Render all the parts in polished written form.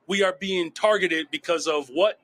we are being targeted because of what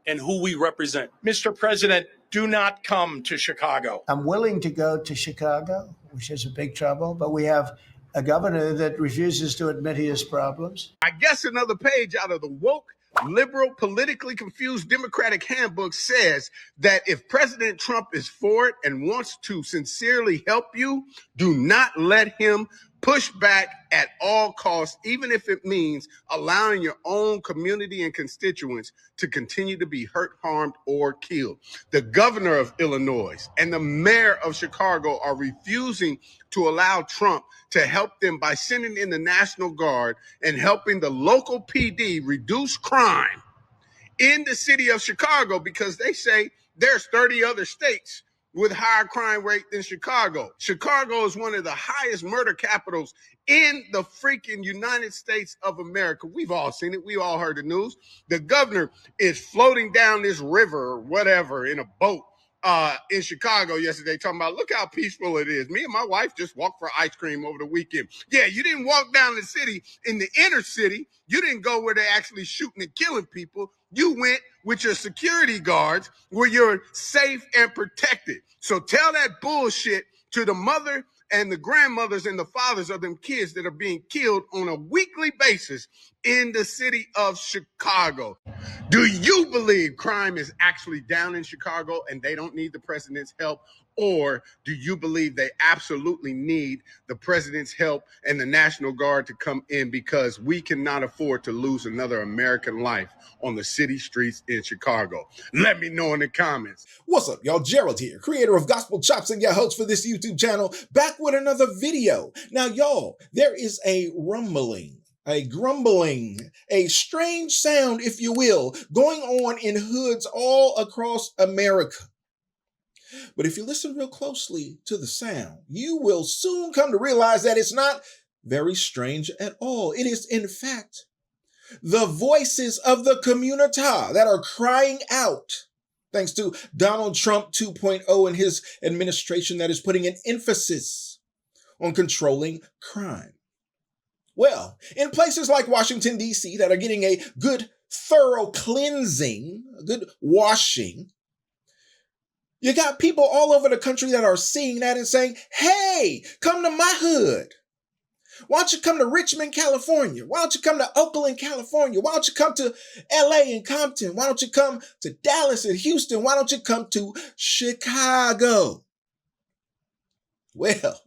and who we represent. Mr. President, do not come to Chicago. I'm willing to go to Chicago, which is a big trouble, but we have a governor that refuses to admit he has problems. I guess another page out of the woke, liberal, politically confused Democratic handbook says that if President Trump is for it and wants to sincerely help you, do not let him push back at all costs, even if it means allowing your own community and constituents to continue to be hurt, harmed, or killed. The governor of Illinois and the mayor of Chicago are refusing to allow Trump to help them by sending in the National Guard and helping the local PD reduce crime in the city of Chicago, because they say there's 30 other states with higher crime rate than Chicago. Chicago is one of the highest murder capitals in the freaking United States of America. We've all seen it. We all heard the news. The governor is floating down this river or whatever in a boat in Chicago yesterday, talking about, look how peaceful it is. Me and my wife just walked for ice cream over the weekend. Yeah, you didn't walk down the city in the inner city. You didn't go where they're actually shooting and killing people. You went with your security guards where you're safe and protected. So tell that bullshit to the mother and the grandmothers and the fathers of them kids that are being killed on a weekly basis in the city of Chicago. Do you believe crime is actually down in Chicago and they don't need the president's help? Or do you believe they absolutely need the president's help and the National Guard to come in, because we cannot afford to lose another American life on the city streets in Chicago? Let me know in the comments. What's up, y'all? Gerald here, creator of Gospel Chops and your host for this YouTube channel, back with another video. Now, y'all, there is a rumbling, a grumbling, a strange sound, if you will, going on in hoods all across America. But if you listen real closely to the sound, you will soon come to realize that it's not very strange at all. It is, in fact, the voices of the community that are crying out, thanks to Donald Trump 2.0 and his administration that is putting an emphasis on controlling crime. Well, in places like Washington, D.C., that are getting a good, thorough cleansing, a good washing, you got people all over the country that are seeing that and saying, hey, come to my hood. Why don't you come to Richmond, California? Why don't you come to Oakland, California? Why don't you come to LA and Compton? Why don't you come to Dallas and Houston? Why don't you come to Chicago? Well,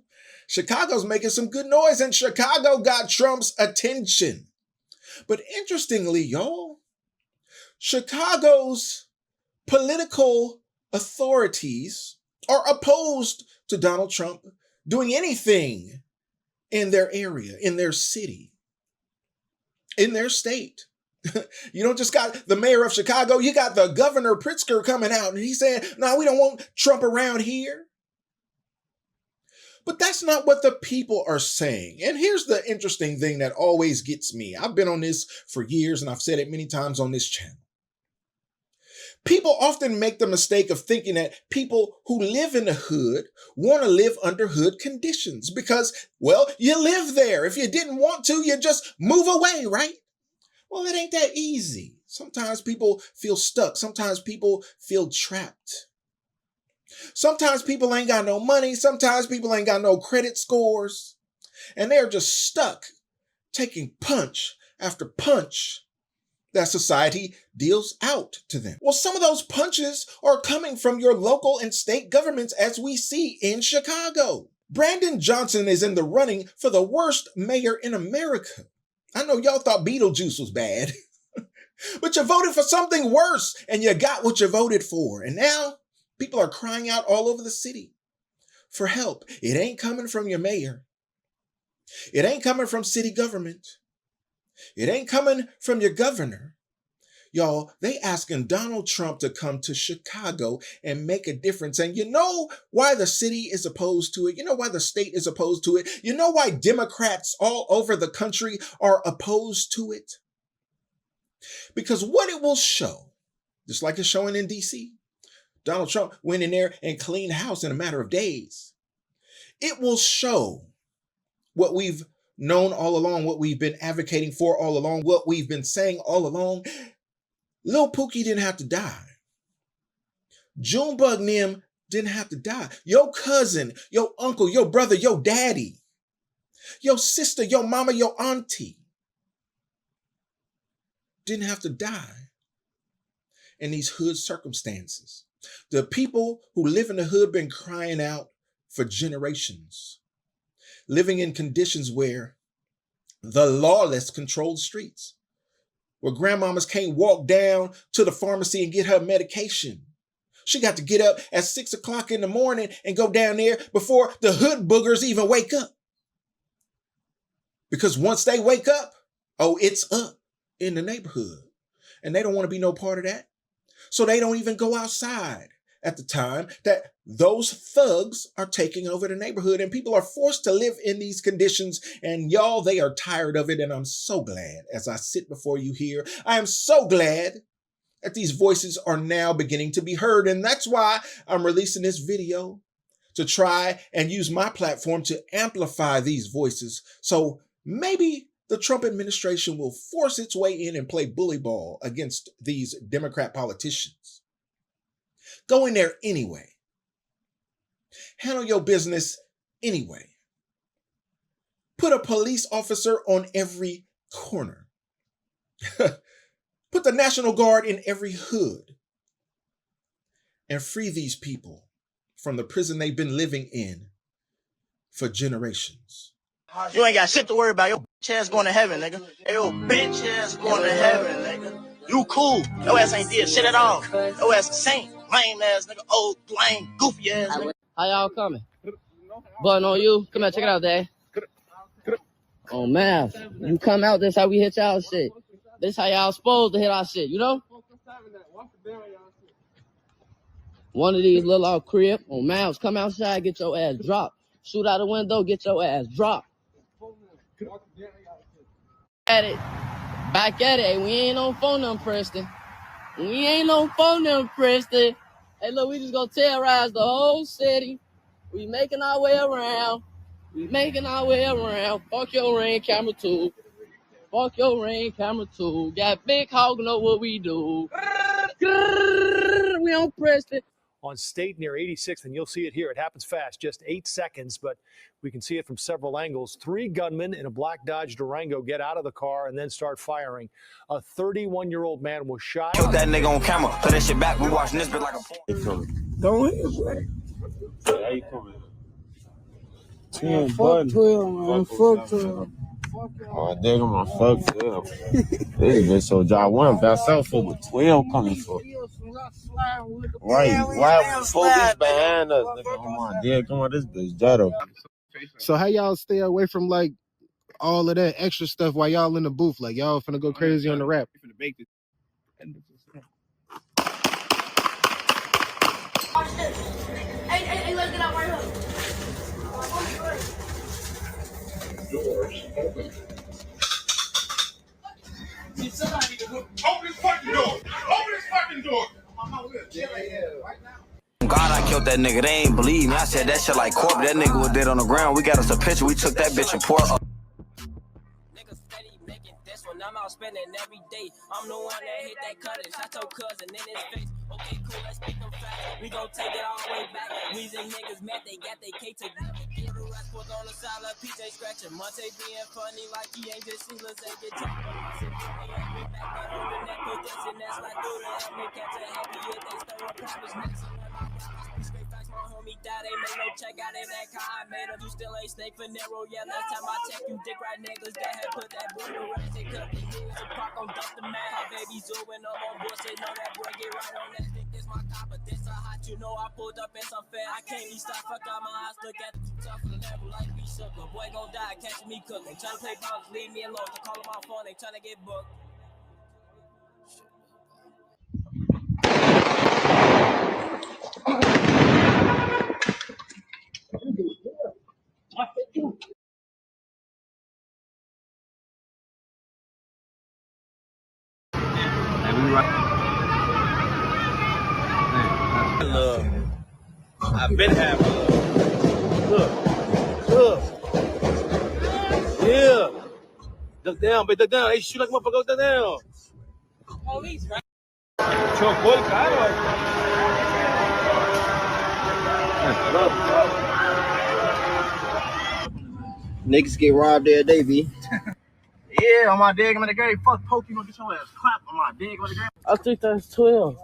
Chicago's making some good noise, and Chicago got Trump's attention. But interestingly, y'all, Chicago's political authorities are opposed to Donald Trump doing anything in their area, in their city, in their state. You don't just got the mayor of Chicago, you got the governor Pritzker coming out and he's saying, no, we don't want Trump around here. But that's not what the people are saying. And here's the interesting thing that always gets me. I've been on this for years and I've said it many times on this channel. People often make the mistake of thinking that people who live in the hood want to live under hood conditions because, well, you live there. If you didn't want to, you just move away, right? Well, it ain't that easy. Sometimes people feel stuck. Sometimes people feel trapped. Sometimes people ain't got no money. Sometimes people ain't got no credit scores. And they're just stuck taking punch after punch that society deals out to them. Well, some of those punches are coming from your local and state governments, as we see in Chicago. Brandon Johnson is in the running for the worst mayor in America. I know y'all thought Beetlejuice was bad, but you voted for something worse and you got what you voted for. And now people are crying out all over the city for help. It ain't coming from your mayor. It ain't coming from city government. It ain't coming from your governor. Y'all, they asking Donald Trump to come to Chicago and make a difference. And you know why the city is opposed to it? You know why the state is opposed to it? You know why Democrats all over the country are opposed to it? Because what it will show, just like it's showing in D.C., Donald Trump went in there and cleaned house in a matter of days. It will show what we've known all along, what we've been advocating for all along, what we've been saying all along. Lil Pookie didn't have to die. Junebug Nim didn't have to die. Your cousin, your uncle, your brother, your daddy, your sister, your mama, your auntie didn't have to die in these hood circumstances. The people who live in the hood been crying out for generations, living in conditions where the lawless control the streets, where grandmamas can't walk down to the pharmacy and get her medication. She got to get up at 6 o'clock in the morning and go down there before the hood boogers even wake up. Because once they wake up, oh, it's up in the neighborhood. And they don't want to be no part of that. So they don't even go outside at the time that those thugs are taking over the neighborhood, and people are forced to live in these conditions. And y'all, they are tired of it. And I'm so glad, as I sit before you here, I am so glad that these voices are now beginning to be heard. And that's why I'm releasing this video, to try and use my platform to amplify these voices. So maybe the Trump administration will force its way in and play bully ball against these Democrat politicians. Go in there anyway. Handle your business anyway. Put a police officer on every corner. Put the National Guard in every hood. And free these people from the prison they've been living in for generations. You ain't got shit to worry about. Your bitch ass going to heaven, nigga. Hey, your bitch ass going to heaven, nigga. You cool. Your ass ain't did shit at all. Your ass a saint. Lame ass, nigga. Old, lame, goofy ass, nigga. How y'all coming? Button on you. Come here, check it out, Dad. Oh, man. You come out, this how we hit y'all shit. This how y'all supposed to hit our shit, you know? One of these little crib on mouse, come outside, get your ass dropped. Shoot out the window, get your ass dropped. At it. Back at it. We ain't on phone them, Preston. We ain't on phone them, Preston. Hey, look, we just gonna terrorize the whole city. We making our way around. We making our way around. Fuck your ring camera too. Fuck your ring camera too. Got Big Hog, know what we do. We on Preston. On State near 86th, and you'll see it here. It happens fast, just 8 seconds, but we can see it from several angles. 3 gunmen in a black Dodge Durango get out of the car and then start firing. A 31-year-old man was shot. Killed that nigga on camera. Put that shit back. We watching this bit like a porn. Go ahead, bro. How you coming? 10 fuck 12, man. Fuck 12. Oh, there go my fuck 12. This bitch so job one best out for with 12 coming for. Right, why focus behind us? Nigga, come on, there, come on, this bitch Jado. So how y'all stay away from like all of that extra stuff while y'all in the booth? Like y'all finna go crazy on the rap. Hey, let's get out right here. Doors open. Somebody open this fucking door. Open this fucking door. God, I killed that nigga. They ain't believe me. I said that shit like corp. That nigga was dead on the ground. We got us a picture. We took that bitch and poured up. Niggas steady making this one. I'm out spending every day. I'm the one that hit that cutting. Shot your cousin in his face. Okay, cool, let's make them fast. We gon' take it all the way back. Weezy niggas mad, they got they cake together. Get a rest was on the side of PJ scratching. Monte being funny like he ain't just seen. Let's get to back, but on the neck, put this and that's like through the helmet. Catch a happy if they stir up promise next. Straight facts, my homie died, they made no check out in that car. I made him, you still ain't snake for narrow. Yeah, last time I checked, you dick right niggas that had put that boy to rest. They cut the years to park on dump the man. My baby zooing up on board, say no, that boy get right on that. Think this my competence, so hot, you know I pulled up in some fair. I can't be stopped, fuck out my eyes, look at it too tough for the level, like me shook. But boy gon' die, catching me cooking. Tryna play bounce, leave me alone. To call him on phone, they tryna get booked. Love. I've been having love. Look. Yeah. Duck down, but duck down. Hey, shoot like motherfucker, duck down. Police, right? Chocou o cara, niggas get robbed every day, B. Yeah, on my dig, I'm in the grave. Fuck Poke, you gonna get your ass clapped on my dig, on the grave. I think that's 12.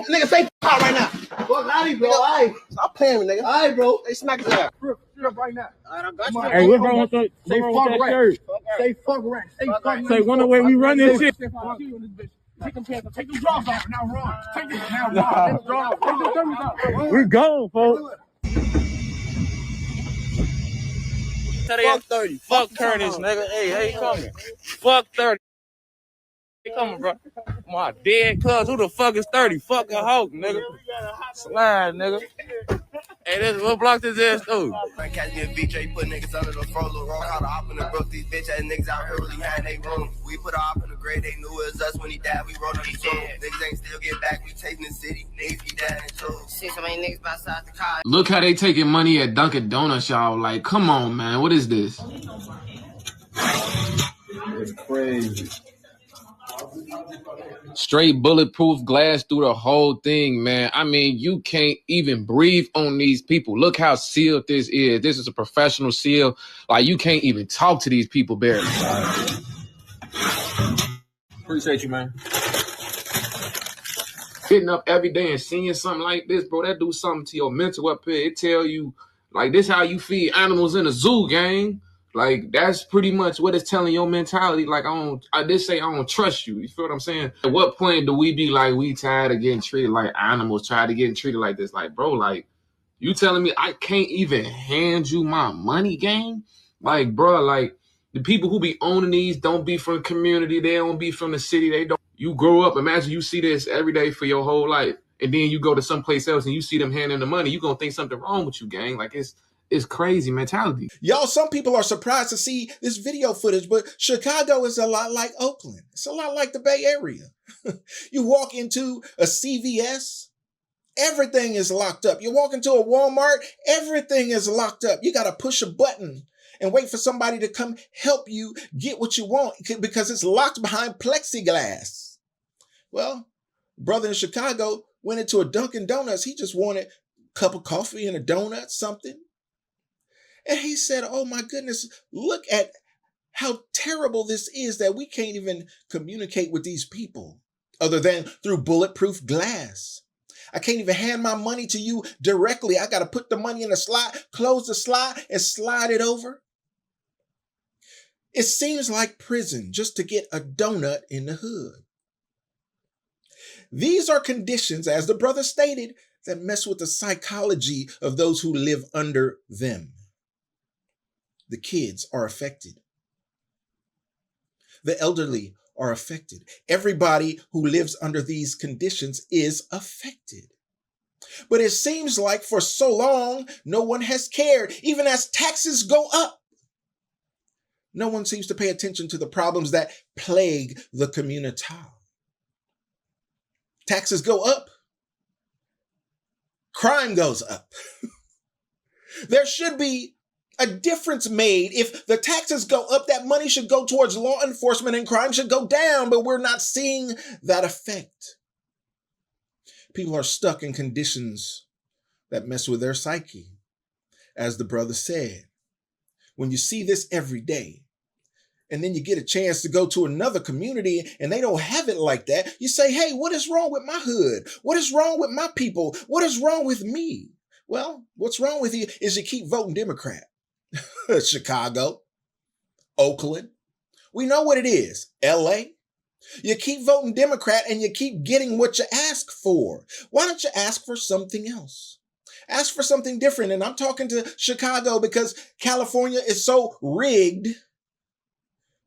Nigga, say out right now. Fuck out of here, bro. All right. Stop playing with me, nigga. All right, bro. They smack his ass. Sit up right now. All right, I got you. Hey, what's wrong with that? Say fuck rat. Say fuck rat. Say fuck rat. Say one the way we run this shit. Take them pants off. Take them jaws off. Now run. Take them now run. Take them jaws. Take them dummies off. We're gone, folks. Fuck 30. Fuck Curtis, nigga. Hey, hey, coming. Fuck 30. Hey, coming, bro. My dead cuz. Who the fuck is 30? Fuck a hoe, nigga. Slide, nigga. Hey, this what block this ass through? Catch me a VJ, put niggas under the frozen roll. How to hop in the brook, these bitch ass niggas out here really had they room. We put our op in the grade, they knew it was us when he died. We rolled on the soul. Niggas ain't still get back, we chasing the city. Niggas be dead and too. Shit, so many niggas outside the car. Look how they taking money at Dunkin' Donuts, y'all. Like, come on, man. What is this? It's crazy. Straight bulletproof glass through the whole thing, man. I mean, you can't even breathe on these people. Look how sealed this is. This is a professional seal. Like, you can't even talk to these people barely. Appreciate you, man. Getting up every day and seeing something like this, bro, that do something to your mental up here. It tell you, like, this how you feed animals in a zoo, gang. Like, that's pretty much what it's telling your mentality. Like, I did say I don't trust you. You feel what I'm saying? At what point do we be like, we tired of getting treated like animals, tired of getting treated like this? Like, bro, like, you telling me I can't even hand you my money, gang? Like, bro, like, the people who be owning these don't be from the community. They don't be from the city. They don't. You grow up, imagine you see this every day for your whole life. And then you go to someplace else and you see them handing the money. You going to think something wrong with you, gang. Like, it's crazy mentality. Y'all, some people are surprised to see this video footage, but Chicago is a lot like Oakland. It's a lot like the Bay Area. You walk into a CVS, everything is locked up. You walk into a Walmart, everything is locked up. You got to push a button and wait for somebody to come help you get what you want because it's locked behind plexiglass. Well, brother in Chicago went into a Dunkin' Donuts. He just wanted a cup of coffee and a donut, something. And he said, oh my goodness, look at how terrible this is that we can't even communicate with these people other than through bulletproof glass. I can't even hand my money to you directly. I got to put the money in the slot, close the slot, and slide it over. It seems like prison just to get a donut in the hood. These are conditions, as the brother stated, that mess with the psychology of those who live under them. The kids are affected. The elderly are affected. Everybody who lives under these conditions is affected. But it seems like for so long, no one has cared, even as taxes go up. No one seems to pay attention to the problems that plague the community. Taxes go up. Crime goes up. There should be a difference made. If the taxes go up, that money should go towards law enforcement and crime should go down, but we're not seeing that effect. People are stuck in conditions that mess with their psyche. As the brother said, when you see this every day, and then you get a chance to go to another community and they don't have it like that, you say, hey, what is wrong with my hood? What is wrong with my people? What is wrong with me? Well, what's wrong with you is you keep voting Democrat. Chicago, Oakland, we know what it is. LA, you keep voting Democrat and you keep getting what you ask for. Why don't you ask for something else? Ask for something different. And I'm talking to Chicago because California is so rigged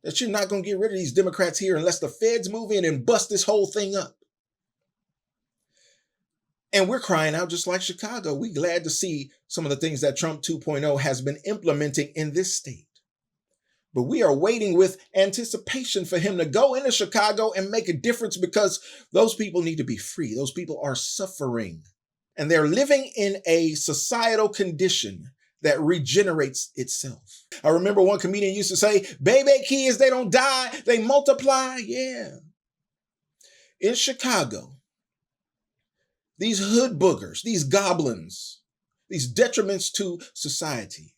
that you're not going to get rid of these Democrats here unless the feds move in and bust this whole thing up. And we're crying out just like Chicago. We're glad to see some of the things that Trump 2.0 has been implementing in this state. But we are waiting with anticipation for him to go into Chicago and make a difference, because those people need to be free. Those people are suffering, and they're living in a societal condition that regenerates itself. I remember one comedian used to say, baby kids, they don't die, they multiply. Yeah. In Chicago, these hood boogers, these goblins, these detriments to society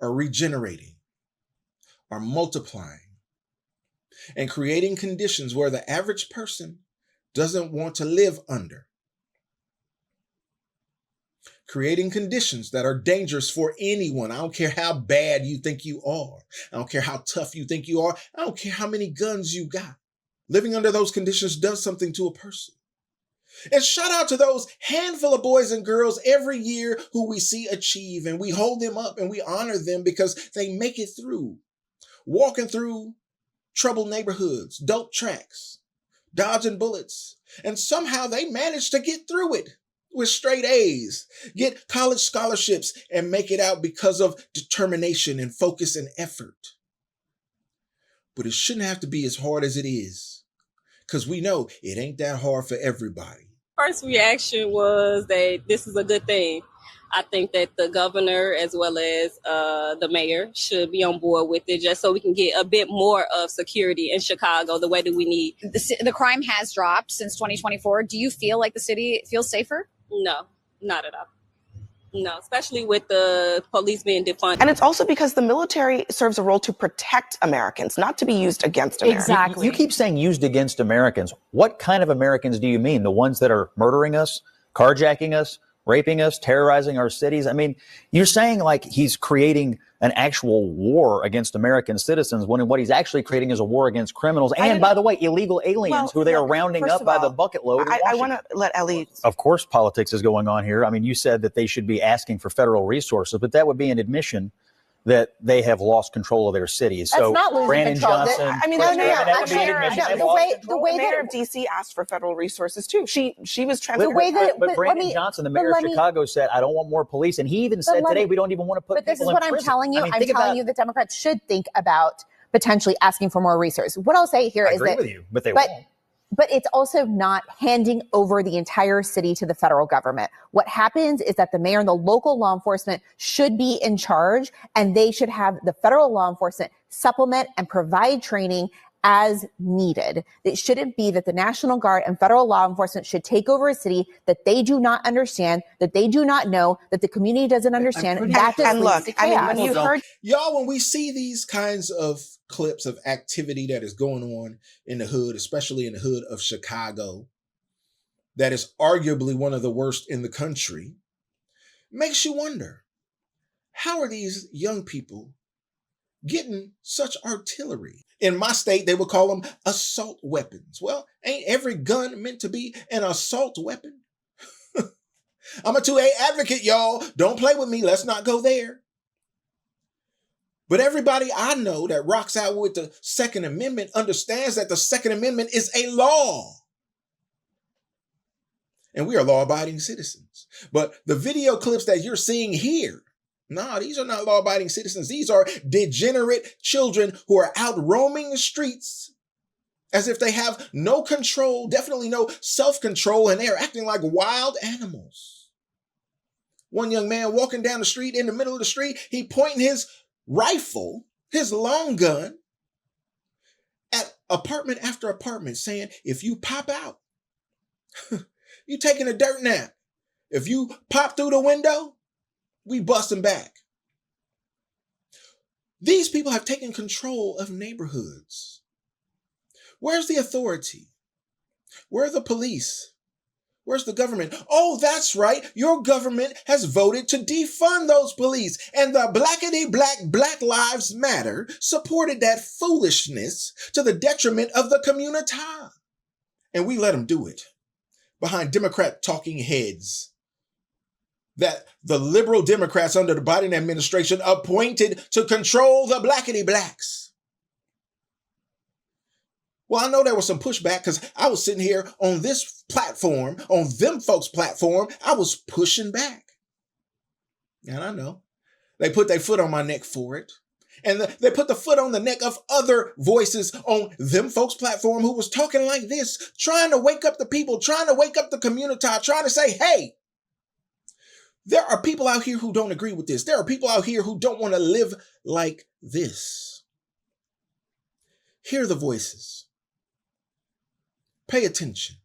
are regenerating, are multiplying, and creating conditions where the average person doesn't want to live under. Creating conditions that are dangerous for anyone. I don't care how bad you think you are. I don't care how tough you think you are. I don't care how many guns you got. Living under those conditions does something to a person. And shout out to those handful of boys and girls every year who we see achieve, and we hold them up and we honor them because they make it through. Walking through troubled neighborhoods, dope tracks, dodging bullets, and somehow they manage to get through it with straight A's, get college scholarships, and make it out because of determination and focus and effort. But it shouldn't have to be as hard as it is, because we know it ain't that hard for everybody. First reaction was that this is a good thing. I think that the governor as well as the mayor should be on board with it, just so we can get a bit more of security in Chicago the way that we need. The crime has dropped since 2024. Do you feel like the city feels safer? No, not at all. No, especially with the police being defunded. And it's also because the military serves a role to protect Americans, not to be used against Americans. Exactly. You keep saying used against Americans. What kind of Americans do you mean? The ones that are murdering us, carjacking us, raping us, terrorizing our cities? I mean, you're saying like he's creating an actual war against American citizens when what he's actually creating is a war against criminals. And by the way, illegal aliens who they are rounding up by the bucket load. I want to let Ellie. Of course, politics is going on here. I mean, you said that they should be asking for federal resources, but that would be an admission that they have lost control of their cities. That's so not losing Brandon control. Johnson. I mean, no. The mayor of DC asked for federal resources too. She was transparent. But Brandon Johnson, the mayor of Chicago, said, "I don't want more police," and he even said today, "We don't even want to put." But this is what I'm telling you. I mean, I'm telling you that Democrats should think about potentially asking for more resources. What I'll say here is that. I agree with you, but they won't. But it's also not handing over the entire city to the federal government. What happens is that the mayor and the local law enforcement should be in charge, and they should have the federal law enforcement supplement and provide training as needed. It shouldn't be that the National Guard and federal law enforcement should take over a city that they do not understand, that they do not know, that the community doesn't understand. That just leads to chaos. When you heard y'all, when we see these kinds of clips of activity that is going on in the hood, especially in the hood of Chicago, that is arguably one of the worst in the country, makes you wonder, how are these young people getting such artillery? In my state, they would call them assault weapons. Well, ain't every gun meant to be an assault weapon? I'm a 2A advocate, y'all. Don't play with me. Let's not go there. But everybody I know that rocks out with the Second Amendment understands that the Second Amendment is a law. And we are law-abiding citizens. But the video clips that you're seeing here, no, these are not law-abiding citizens. These are degenerate children who are out roaming the streets as if they have no control, definitely no self-control, and they're acting like wild animals. One young man walking down the street, in the middle of the street, he pointing his rifle, his long gun, at apartment after apartment, saying, if you pop out, you taking a dirt nap. If you pop through the window, we busting back. These people have taken control of neighborhoods. Where's the authority? Where are the police? Where's the government? Oh, that's right. Your government has voted to defund those police. And the Black Lives Matter supported that foolishness to the detriment of the community. And we let them do it behind Democrat talking heads that the liberal Democrats under the Biden administration appointed to control the blacks. Well, I know there was some pushback because I was sitting here on this platform, on them folks' platform. I was pushing back. And I know they put their foot on my neck for it. And they put the foot on the neck of other voices on them folks' platform who was talking like this, trying to wake up the people, trying to wake up the community, trying to say, hey, there are people out here who don't agree with this. There are people out here who don't want to live like this. Hear the voices. Pay attention.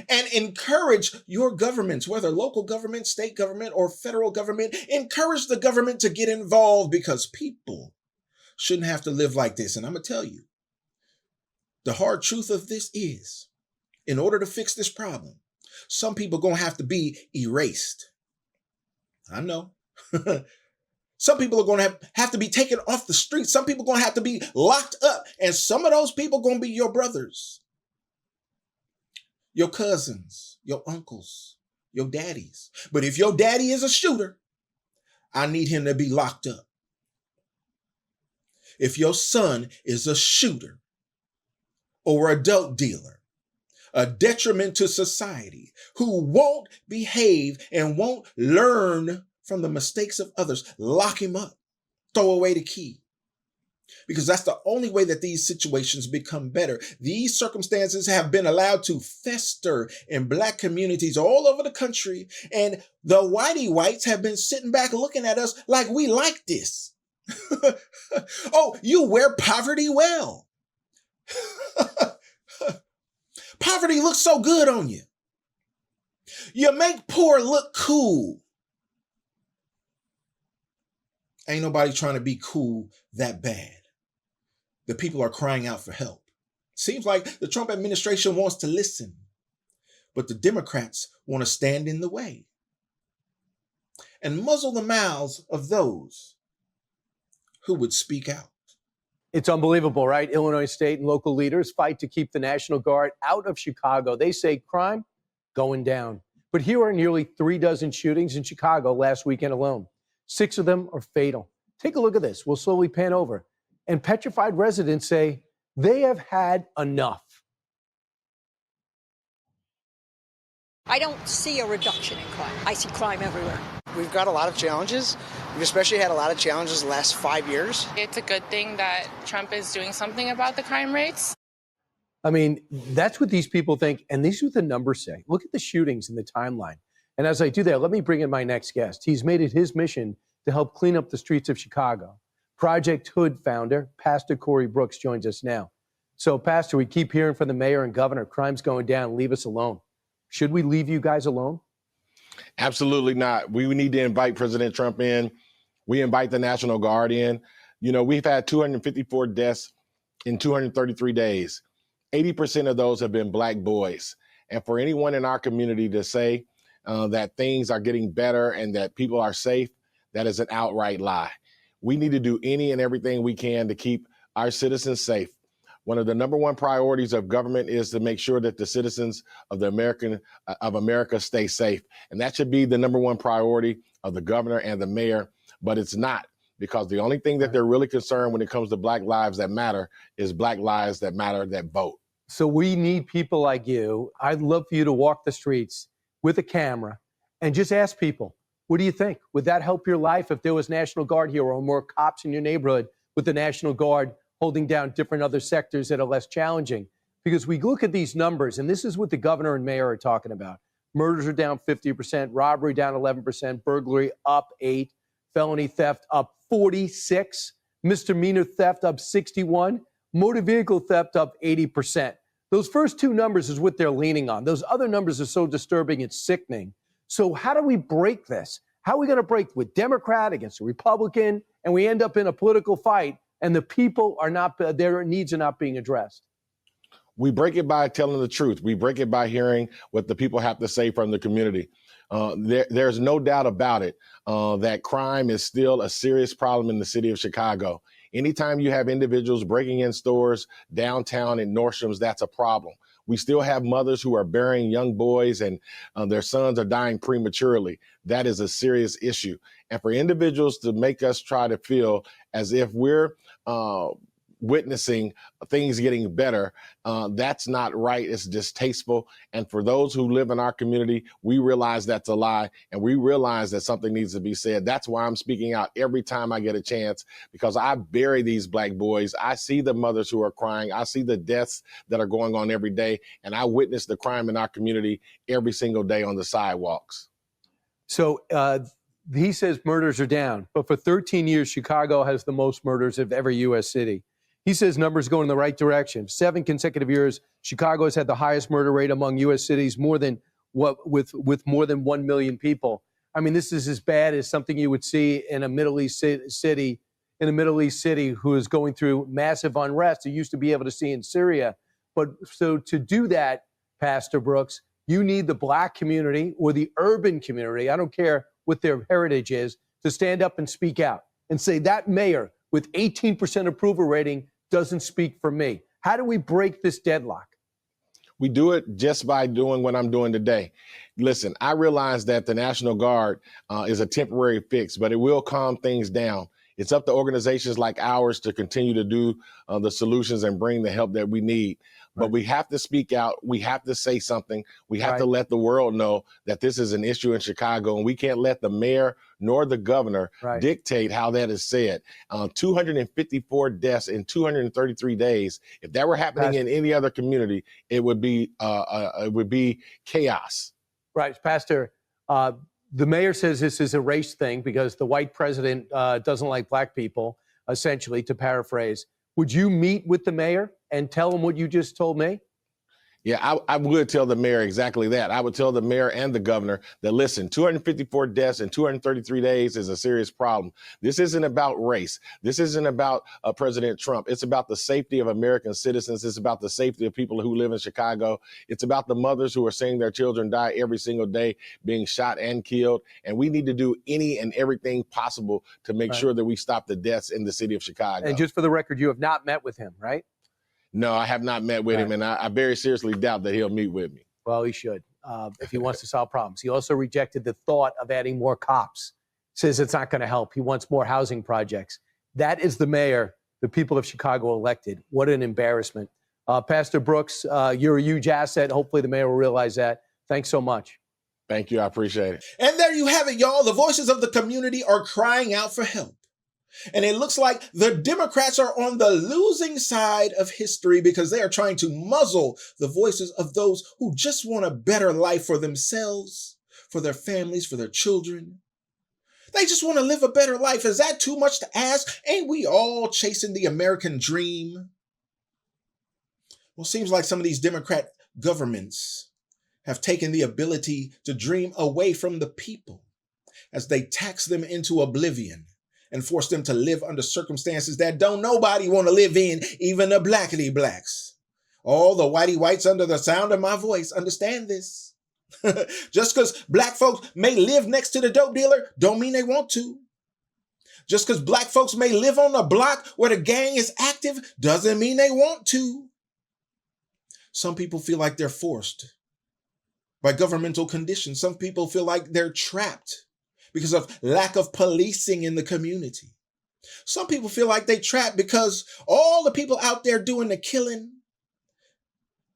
And encourage your governments, whether local government, state government, or federal government, encourage the government to get involved because people shouldn't have to live like this. And I'm going to tell you, the hard truth of this is, in order to fix this problem, some people are going to have to be erased. I know. Some people are going to have to be taken off the street. Some people are going to have to be locked up. And some of those people are going to be your brothers, your cousins, your uncles, your daddies. But if your daddy is a shooter, I need him to be locked up. If your son is a shooter or a dope dealer, a detriment to society, who won't behave and won't learn from the mistakes of others, lock him up, throw away the key. Because that's the only way that these situations become better. These circumstances have been allowed to fester in Black communities all over the country, and the whitey whites have been sitting back looking at us like we like this. Oh, you wear poverty well. Poverty looks so good on you. You make poor look cool. Ain't nobody trying to be cool that bad. The people are crying out for help. Seems like the Trump administration wants to listen, but the Democrats want to stand in the way and muzzle the mouths of those who would speak out. It's unbelievable, right? Illinois state and local leaders fight to keep the National Guard out of Chicago. They say crime going down. But here are nearly 36 shootings in Chicago last weekend alone. 6 of them are fatal. Take a look at this. We'll slowly pan over. And petrified residents say they have had enough. I don't see a reduction in crime. I see crime everywhere. We've got a lot of challenges. We've especially had a lot of challenges the last 5 years. It's a good thing that Trump is doing something about the crime rates. I mean, that's what these people think. And these are what the numbers say. Look at the shootings in the timeline. And as I do that, let me bring in my next guest. He's made it his mission to help clean up the streets of Chicago. Project Hood founder, Pastor Corey Brooks, joins us now. So, Pastor, we keep hearing from the mayor and governor, crime's going down, leave us alone. Should we leave you guys alone? Absolutely not. We need to invite President Trump in. We invite the National Guard in. You know, we've had 254 deaths in 233 days. 80% of those have been Black boys. And for anyone in our community to say that things are getting better and that people are safe, that is an outright lie. We need to do any and everything we can to keep our citizens safe. One of the number one priorities of government is to make sure that the citizens of America stay safe. And that should be the number one priority of the governor and the mayor, but it's not, because the only thing that they're really concerned when it comes to Black lives that matter is Black lives that matter that vote. So we need people like you. I'd love for you to walk the streets with a camera and just ask people, what do you think? Would that help your life if there was National Guard here or more cops in your neighborhood with the National Guard holding down different other sectors that are less challenging? Because we look at these numbers, and this is what the governor and mayor are talking about. Murders are down 50%, robbery down 11%, burglary up 8%, felony theft up 46%, misdemeanor theft up 61%, motor vehicle theft up 80%. Those first two numbers is what they're leaning on. Those other numbers are so disturbing, it's sickening. So how do we break this? How are we going to break with Democrat against a Republican, and we end up in a political fight, and the people are not, their needs are not being addressed? We break it by telling the truth. We break it by hearing what the people have to say from the community. There's no doubt about it that crime is still a serious problem in the city of Chicago. Anytime you have individuals breaking in stores downtown in Nordstrom's, that's a problem. We still have mothers who are burying young boys and their sons are dying prematurely. That is a serious issue. And for individuals to make us try to feel as if we're witnessing things getting better. That's not right. It's distasteful. And for those who live in our community, we realize that's a lie, and we realize that something needs to be said. That's why I'm speaking out every time I get a chance, because I bury these Black boys. I see the mothers who are crying. I see the deaths that are going on every day, and I witness the crime in our community every single day on the sidewalks. So he says murders are down, but for 13 years, Chicago has the most murders of every U.S. city. He says numbers go in the right direction. 7 consecutive years, Chicago has had the highest murder rate among U.S. cities, with more than 1 million people. I mean, this is as bad as something you would see in a Middle East city, who is going through massive unrest. You used to be able to see in Syria. But so to do that, Pastor Brooks, you need the Black community or the urban community, I don't care what their heritage is, to stand up and speak out and say that mayor with 18% approval rating doesn't speak for me. How do we break this deadlock? We do it just by doing what I'm doing today. Listen, I realize that the National Guard is a temporary fix, but it will calm things down. It's up to organizations like ours to continue to do the solutions and bring the help that we need. But we have to speak out. We have to say something. We have to let the world know that this is an issue in Chicago, and we can't let the mayor nor the governor dictate how that is said. 254 deaths in 233 days. If that were happening in any other community, it would be chaos. Right, Pastor. The mayor says this is a race thing because the white president doesn't like Black people, essentially, to paraphrase. Would you meet with the mayor and tell him what you just told me? Yeah, I would tell the mayor exactly that. I would tell the mayor and the governor that, listen, 254 deaths in 233 days is a serious problem. This isn't about race. This isn't about President Trump. It's about the safety of American citizens. It's about the safety of people who live in Chicago. It's about the mothers who are seeing their children die every single day, being shot and killed. And we need to do any and everything possible to make sure that we stop the deaths in the city of Chicago. And just for the record, you have not met with him, right? No, I have not met with him, and I very seriously doubt that he'll meet with me. Well, he should, if he wants to solve problems. He also rejected the thought of adding more cops. Says it's not going to help. He wants more housing projects. That is the mayor the people of Chicago elected. What an embarrassment. Pastor Brooks, you're a huge asset. Hopefully the mayor will realize that. Thanks so much. Thank you. I appreciate it. And there you have it, y'all. The voices of the community are crying out for help. And it looks like the Democrats are on the losing side of history because they are trying to muzzle the voices of those who just want a better life for themselves, for their families, for their children. They just want to live a better life. Is that too much to ask? Ain't we all chasing the American dream? Well, seems like some of these Democrat governments have taken the ability to dream away from the people as they tax them into oblivion and force them to live under circumstances that don't nobody want to live in, even the blackity blacks. All the whitey whites under the sound of my voice understand this. Just because Black folks may live next to the dope dealer don't mean they want to. Just because Black folks may live on the block where the gang is active doesn't mean they want to. Some people feel like they're forced by governmental conditions. Some people feel like they're trapped because of lack of policing in the community. Some people feel like they trapped because all the people out there doing the killing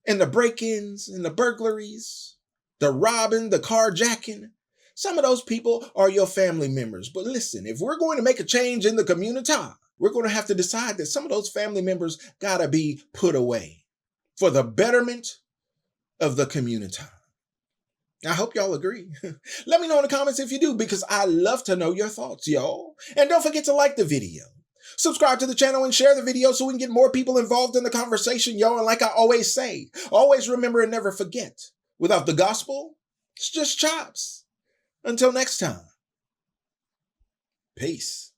and the break-ins and the burglaries, the robbing, the carjacking, some of those people are your family members. But listen, if we're going to make a change in the community, we're going to have to decide that some of those family members gotta be put away for the betterment of the community. I hope y'all agree. Let me know in the comments if you do, because I love to know your thoughts, y'all. And don't forget to like the video. Subscribe to the channel and share the video so we can get more people involved in the conversation, y'all. And like I always say, always remember and never forget, without the gospel, it's just chops. Until next time, peace.